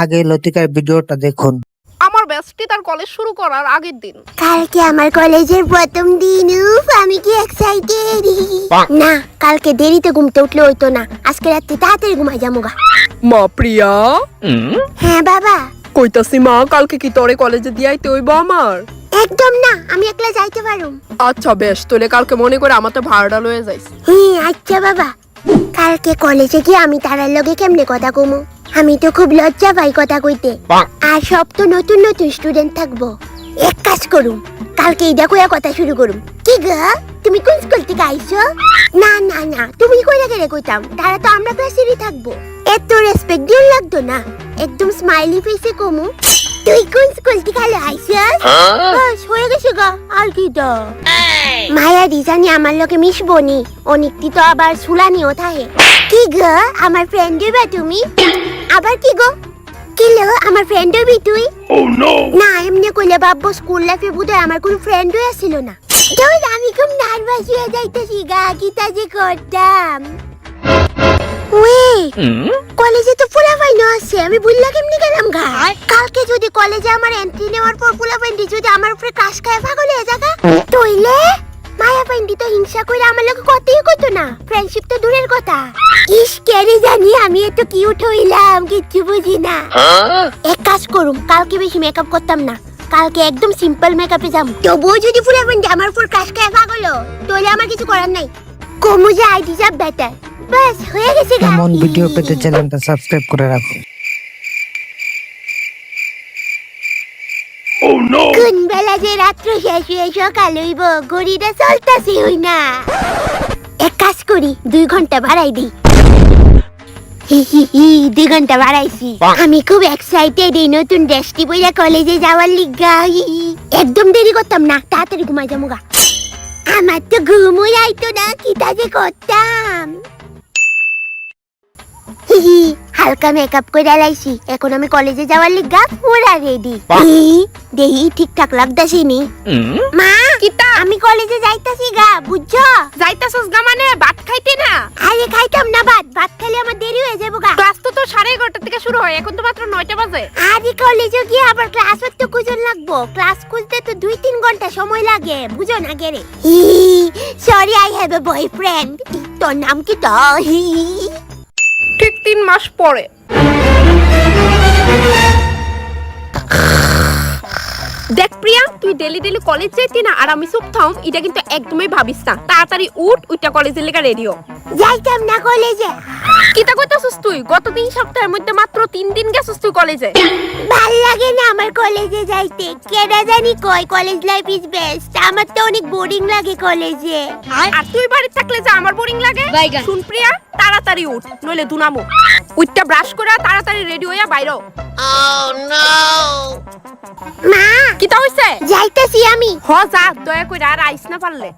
আগে লতিকার ভিডিওটা দেখুন। আমার বেস্টি তার কলেজ শুরু করার আগের দিন কালকে আমার কলেজের প্রথম দিন। উফ, আমি কি এক্সাইটেড! না, কালকে দেরিতে ঘুমতে উঠলে হইতো না। আজকে রাতে তাড়াতাড়ি ঘুমাই যামুগা। মা প্রিয়া হ্যাঁ বাবা। কইতাছি মা কালকে কি তোরে কলেজে দিয়াইতে হইব আমার? একদম না, আমি একলা যাইতে পারুম। আচ্ছা বেশ, তোলে কালকে মনে করে আমাতে ভাড়াটা লয়ে যাইস। হ্যাঁ আচ্ছা বাবা। কালকে কলেজে গিয়ে আমি তারার লগে কেমনে কথা কমু? আমি তো খুব লজ্জা পাই কথা কইতে। আর সব তো নতুন নতুন স্টুডেন্ট থাকবো। এক কাজ করুম, কালকে এইটা কইয়া কথা শুরু করুম। কি গা, তুমি কোন স্কুল থেকে আইছো? না না না, তুমি কইরা গেলে কইতাম, তারা তো আমরা ক্লাসেরই থাকবো। এত রেসপেক্ট দিও লাগতো না, একদম স্মাইলি ফেসে কমু। তুই কোন স্কুল থেকে আইছিস? বাস হয়ে গেছে গা, আর কি তো। মায়া রিজানি আমার লগে মিশবনি, অনেকটি তো আবার সুলানিও থাকে। কি গো, আমার ফ্রেন্ড হইবা তুমি? আবার কি গো, কি লো, আমার ফ্রেন্ড হইবি তুই? না, এমনি কইলে ভাববো স্কুল লাইফে বোধহয় আমার কোনো ফ্রেন্ডই আসছিল না। ধুর, আমি খুব নার্ভাস হয়ে যাইতেছি গা, কিতা যে করতাম। কলেজে তো পোলাপাইন আছে, আমি বুঝলা কেমনি গেলাম গা? কালকে যদি কলেজে আমার এন্ট্রি নেওয়ার পর পোলাপাইনটি যদি আমার উপরে কাশ খায় পাগল হয়ে যাগা, তইলে মায়া পাইনটি তো হিংসা কইরা আমার লগে কথাই কইতো না, ফ্রেন্ডশিপ তো দূরের কথা। ইস কেরে জানি আমি এত কিউট হইলাম, কিচ্ছু বুঝি না। এক কাজ করুম, কালকে বেশি মেকআপ করতাম না, কালকে একদম সিম্পল মেকআপে যাম। তবুও যদি পোলাপাইনটি আমার উপর কাশ খায় পাগল, তইলে আমার কিছু করার নাই। কমু যে আই ডিজার্ভ বেটার। বাস হয়ে গেছে গা। এমন ভিডিও পেতে চ্যানেলটা সাবস্ক্রাইব করে রাখুন। কোন বেলা যে রাত্র শেষ হয়ে সকাল হইব, ঘড়িটা চলতাছে হই না। এক কাজ করি, 2 ঘন্টা বাড়াই দিই। 2 ঘন্টা বাড়াইছি। আমি খুব এক্সাইটেড এই নতুন ড্রেসটি পরে কলেজে যাওয়ার লিগা। একদম দেরি করতাম না, তাড়াতাড়ি ঘুমাই যামুগা। আমার তো ঘুমই আইতো না, কিতা যে করতাম। হালকা মেকআপ করে লাইছি, এখন আমি কলেজে যাওয়ার লিগা পুরা রেডি। দেহি ঠিকঠাক লাগতাছি নি? মা, কিতা আমি কলেজে যাইতাছি গা, বুঝছো? যাইতাছস গা মানে ভাত খাইতে না? আরে খাইতাম না ভাত, ভাত খাইলে আমার দেরি হয়ে যাবো গা। ক্লাস তো 11:30 থেকে শুরু হয়, এখন তো মাত্র 9টা বাজে। আরে কলেজে গিয়ে আবার ক্লাস করতে কুজন লাগবো, ক্লাস খুঁজতে তো 2-3 ঘন্টা সময় লাগে, বুঝো না গেরে? Sorry, I have a boyfriend. তোর নাম কি তো? ঠিক 3 মাস পরে। দেখ প্রিয়া, তুই ডেলি ডেলি কলেজ যাইতি না আর আমি চুপ থাম, এটা কিন্তু একদমই ভাবিস না। তাড়াতাড়ি উঠ, উইটা কলেজের লেগা রেডিও। যাইতাম না কলেজে। কিতা কইতাছস তুই? গত 3 সপ্তাহের মধ্যে মাত্র 3 দিন গেছস তুই কলেজে। ভাল লাগে না আমার কলেজে যাইতে, কেডা জানি কয় কলেজ লাইফ ইজ বেস্ট। আমার তো অনেক বোরিং লাগে কলেজে। আর তুই বাড়িতে থাকলে যে আমার বোরিং লাগে? শুন প্রিয়া, তাড়াতাড়ি উঠ, নইলে দুনামু। উইটা ব্রাশ করে তাড়াতাড়ি রেডি হইয়া বাইরো। মা, কিতা হইছে? যাইতাছি আমি। হ যা, দয়া কইরা আর আইস না পারলে।